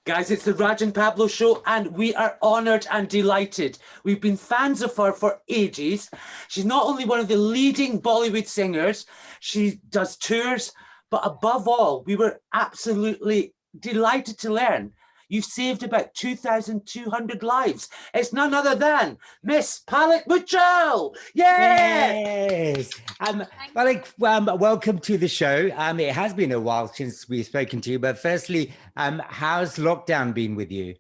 Guys, it's the Raj and Pablo show, and we are honoured and delighted. We've been fans of her for ages. She's not only one of the leading Bollywood singers, she does tours, but above all, we were absolutely delighted to learn you've saved about 2,200 lives. It's none other than Miss PALAK MUCHHAL. Yes. PALAK, welcome to the show. It has been a while since we've spoken to you, but firstly, how's lockdown been with you?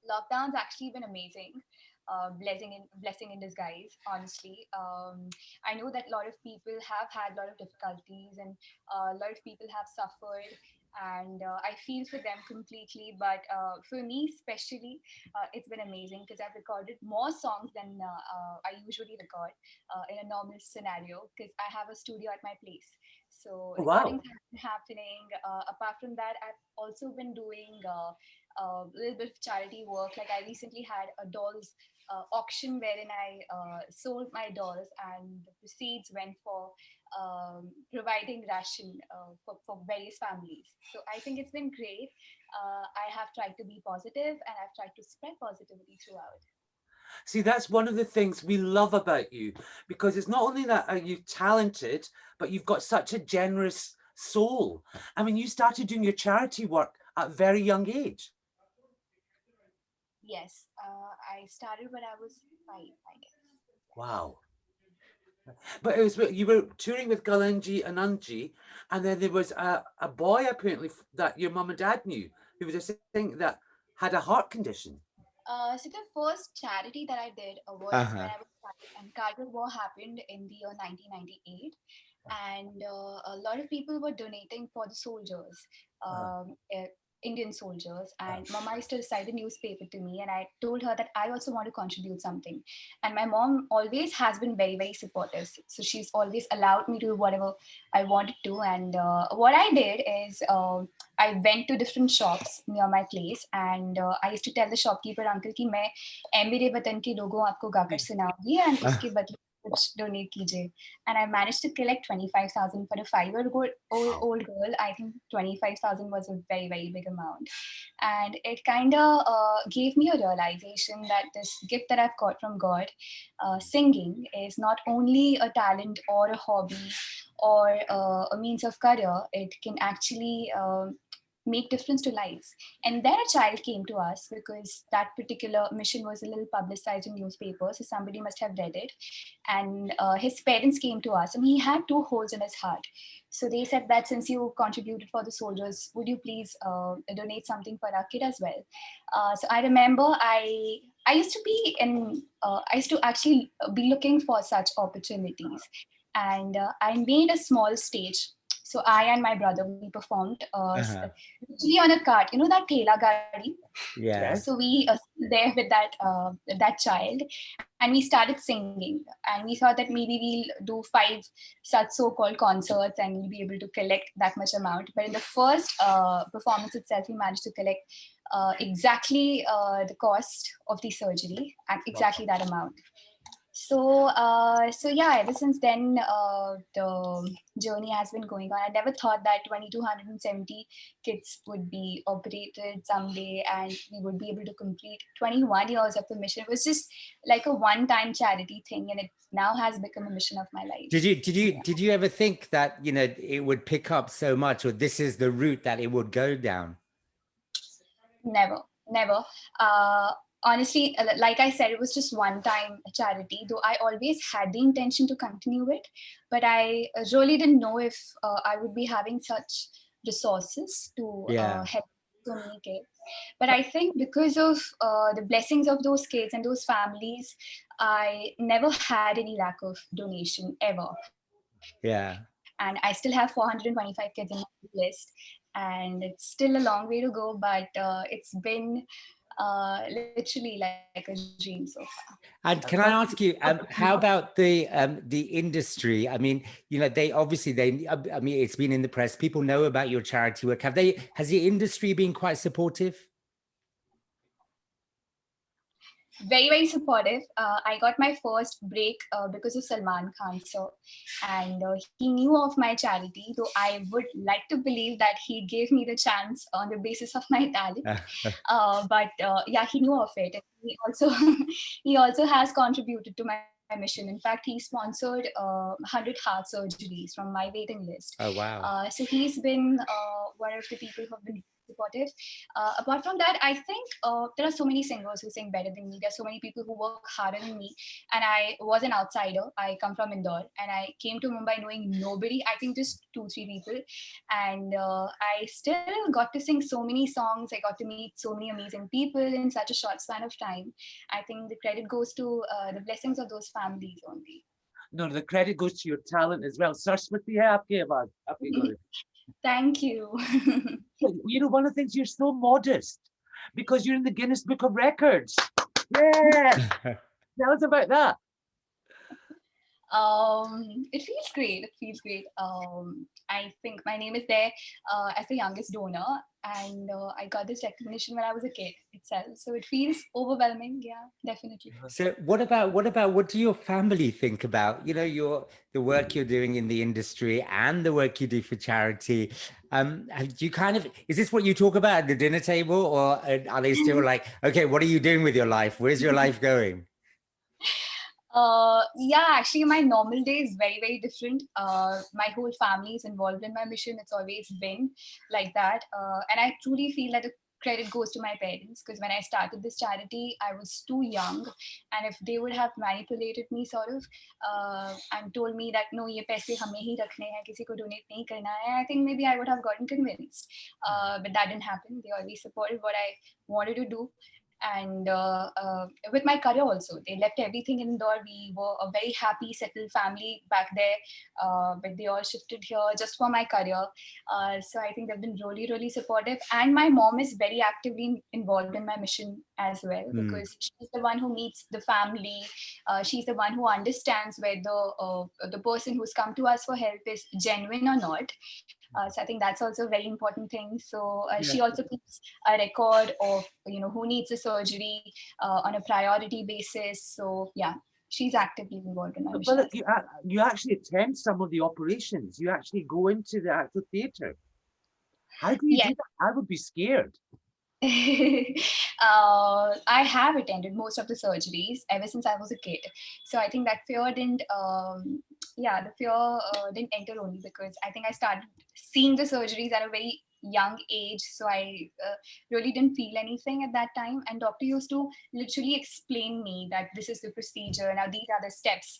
Lockdown's actually been amazing. Blessing in disguise, honestly. I know that a lot of people have had a lot of difficulties, and a lot of people have suffered, and I feel for them completely. But for me especially, it's been amazing because I've recorded more songs than I usually record in a normal scenario, because I have a studio at my place. So recordings have been happening. Apart from that, I've also been doing a little bit of charity work. Like, I recently had a dolls auction wherein I sold my dolls, and the proceeds went for providing ration for various families. So I think it's been great. I have tried to be positive, and I've tried to spread positivity throughout. See, that's one of the things we love about you, because it's not only that are you talented, but you've got such a generous soul. I mean, you started doing your charity work at a very young age. Yes, I started when I was 5, I guess. Wow. But it was, you were touring with KALYANJI ANANDJI, and then there was a boy apparently that your mum and dad knew, who was a thing that had a heart condition. So the first charity that I did was when I was 5, and Kargil War happened in the year 1998, and a lot of people were donating for the soldiers. Indian soldiers, and Mama used to recite the newspaper to me, and I told her that I also want to contribute something. And my mom always has been very, very supportive, so she's always allowed me to do whatever I wanted to. And what I did is I went to different shops near my place, and I used to tell the shopkeeper uncle कि मैं मेरे वतन के लोगों आपको गाकर सुनाऊंगी, and उसके बदले donate कीजिए. And I managed to collect 25,000 for a 5-year-old girl. I think 25,000 was a very, very big amount. And it kind of gave me a realization that this gift that I've got from God, singing, is not only a talent or a hobby or a means of career. It can actually make difference to lives. And then a child came to us, because that particular mission was a little publicized in newspapers, so somebody must have read it. And his parents came to us, and he had 2 holes in his heart. So they said that since you contributed for the soldiers, would you please donate something for our kid as well? So I remember I used to be I used to actually be looking for such opportunities, and I made a small stage. So I and my brother, we performed usually on a cart, you know, that thela gadi. Yeah. So we there with that child, and we started singing, and we thought that maybe we'll do 5 such so-called concerts, and we'll be able to collect that much amount. But in the first performance itself, we managed to collect exactly the cost of the surgery, and exactly that amount. So yeah, ever since then, the journey has been going on. I never thought that 2,270 kids would be operated someday, and we would be able to complete 21 years of the mission. It was just like a one-time charity thing, and it now has become a mission of my life. Did you ever think that, you know, it would pick up so much, or this is the route that it would go down? Never. Honestly, like I said, it was just one-time charity, though I always had the intention to continue it, but I really didn't know if I would be having such resources to help so many kids. But I think because of the blessings of those kids and those families, I never had any lack of donation ever. Yeah. And I still have 425 kids in my list, and it's still a long way to go, but it's been literally like a dream so far. And can I ask you, how about the industry? I mean, you know, I mean, it's been in the press. People know about your charity work. Has the industry been quite supportive? Very, very supportive. I got my first break because of Salman Khan, sir. And he knew of my charity, though I would like to believe that he gave me the chance on the basis of my talent. But yeah, he knew of it. And he also, he also has contributed to my mission. In fact, he sponsored 100 heart surgeries from my waiting list. Oh, wow. So he's been one of the people who have been supportive. Apart from that, I think there are so many singers who sing better than me. There are so many people who work harder than me. And I was an outsider. I come from Indore and I came to Mumbai knowing nobody. I think just two, three people. And I still got to sing so many songs. I got to meet so many amazing people in such a short span of time. I think the credit goes to the blessings of those families only. No, the credit goes to your talent as well. Saraswati hai aapke awaaz, aapke gaane. Thank you. You know, one of the things, you're so modest because you're in the Guinness Book of Records. Yeah. Tell us about that. It feels great. It feels great. I think my name is there as the youngest donor, and I got this recognition when I was a kid itself. So it feels overwhelming. Yeah, definitely. So what do your family think about, you know, the work you're doing in the industry and the work you do for charity? Do you kind of, is this what you talk about at the dinner table, or are they still like, okay, what are you doing with your life? Where's your life going? Yeah, actually, my normal day is very, very different. My whole family is involved in my mission. It's always been like that. And I truly feel that the credit goes to my parents because when I started this charity, I was too young. And if they would have manipulated me sort of and told me that, no, ye paise hame hi rakhne hain, kisi ko donate nahi karna hai, I think maybe I would have gotten convinced. But that didn't happen. They always supported what I wanted to do. And with my career also, they left everything in Indore. We were a very happy settled family back there, but they all shifted here just for my career. So I think they've been really, really supportive, and my mom is very actively involved in my mission as well because she's the one who meets the family. She's the one who understands whether the person who's come to us for help is genuine or not. So I think that's also a very important thing. So she Yeah. also keeps a record of who needs a surgery on a priority basis. So yeah, she's actively involved in my mission But as you actually attend some of the operations. You actually go into the actual theatre. How do you well. do that? I would be scared. I have attended most of the surgeries ever since I was a kid. So I think that fear didn't, yeah, the fear didn't enter only because I think I started seeing the surgeries at a very young age. So I really didn't feel anything at that time. And doctor used to literally explain me that this is the procedure. Now these are the steps.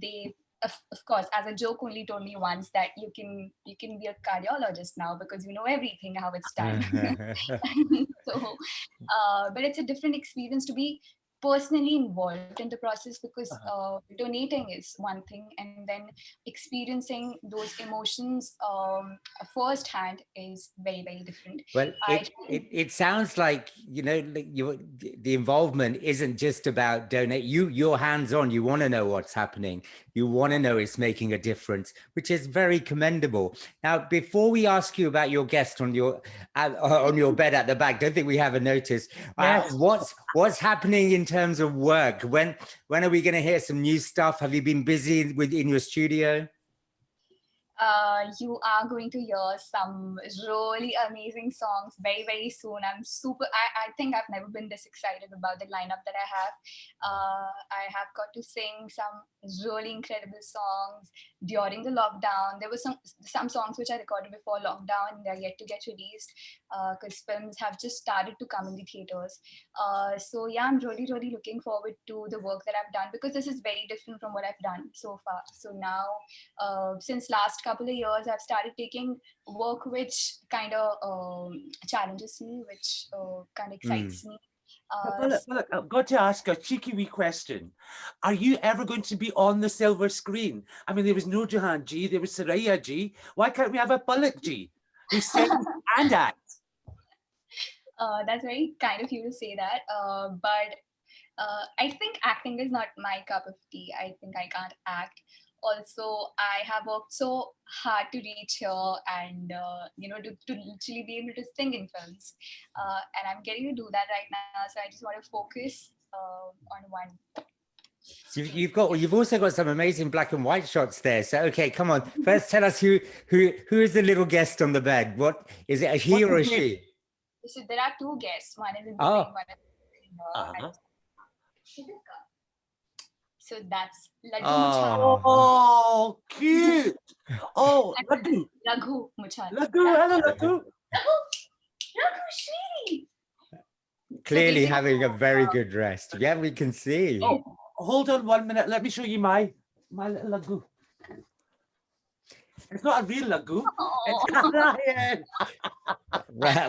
They of course, as a joke, only told me once that you can be a cardiologist now because you know everything how it's done. So, but it's a different experience to be personally involved in the process because donating is one thing, and then experiencing those emotions firsthand is very, very different. Well, I it sounds like, you know, like the involvement isn't just about donate. You're hands on. You want to know what's happening. You want to know it's making a difference, which is very commendable. Now, before we ask you about your guest on your bed at the back, don't think we have a notice. Yes. What's happening in terms of work? When are we going to hear some new stuff? Have you been busy in your studio? You are going to hear some really amazing songs very, very soon. I think I've never been this excited about the lineup that I have. I have got to sing some really incredible songs during the lockdown. There were some songs which I recorded before lockdown and they're yet to get released because films have just started to come in the theaters. So yeah, I'm really, really looking forward to the work that I've done because this is very different from what I've done so far. So now, since last couple of years, I've started taking work which kind of challenges me, which kind of excites me. But look, I've got to ask a cheeky wee question. Are you ever going to be on the silver screen? I mean, there was Noor Jahan Ji, there was Saraya Ji. Why can't we have a Palak Ji who sings and acts? That's very kind of you to say that. But I think acting is not my cup of tea. I think I can't act. Also, I have worked so hard to reach here and, to literally be able to sing in films. And I'm getting to do that right now. So I just want to focus on one. You've also got some amazing black and white shots there. So okay, come on. First, tell us who is the little guest on the bed. What is it? A he or a she? So there are two guests. One is in the Oh. wing, one is so that's Laddu Muchhal. Oh, cute. Oh, Laddu. Raghu Muchhal. Laddu, hello, Laddu. Raghu, Shri. Clearly having a very good rest. Yeah, we can see. Oh, hold on 1 minute. Let me show you my little Laddu. It's not a real Laddu. It's a lion.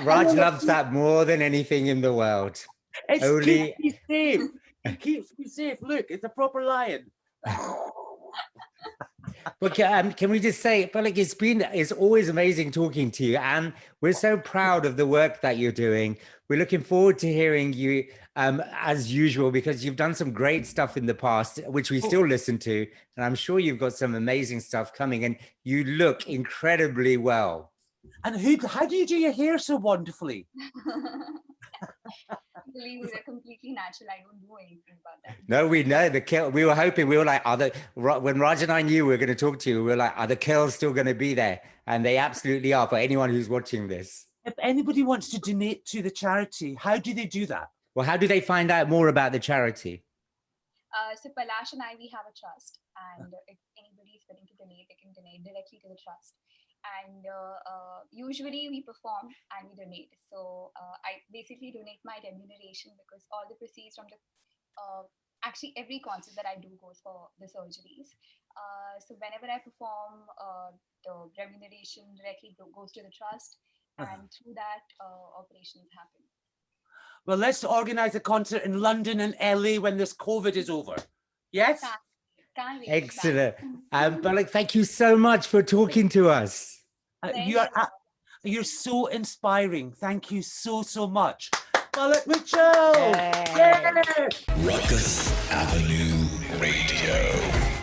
Raj loves that more than anything in the world. It Only- keeps me safe. It keeps me safe. Look, it's a proper lion. But can we just say, Palak, it's always amazing talking to you, and we're so proud of the work that you're doing. We're looking forward to hearing you as usual, because you've done some great stuff in the past, which we still listen to, and I'm sure you've got some amazing stuff coming, and you look incredibly well. And how do you do your hair so wonderfully? Believe me, they're completely natural. I don't do anything about that. No, we know we were hoping, we were like, when Raj and I knew we were going to talk to you, we were like, are the curls still going to be there? And they absolutely are, for anyone who's watching this. If anybody wants to donate to the charity, how do they do that? Well, how do they find out more about the charity? So Palash and I, we have a trust, and if anybody is willing to donate, they can donate directly to the trust. And usually we perform and we donate. So I basically donate my remuneration, because all the proceeds from the actually every concert that I do goes for the surgeries. So whenever I perform, the remuneration directly goes to the trust, and through that operations happen. Well, let's organize a concert in London and LA when this COVID is over. Yes? Can't wait. Excellent. Palak, thank you so much for talking to us. You're so inspiring. Thank you so much. Palak Muchhal! Yay. Ruckus Avenue Radio.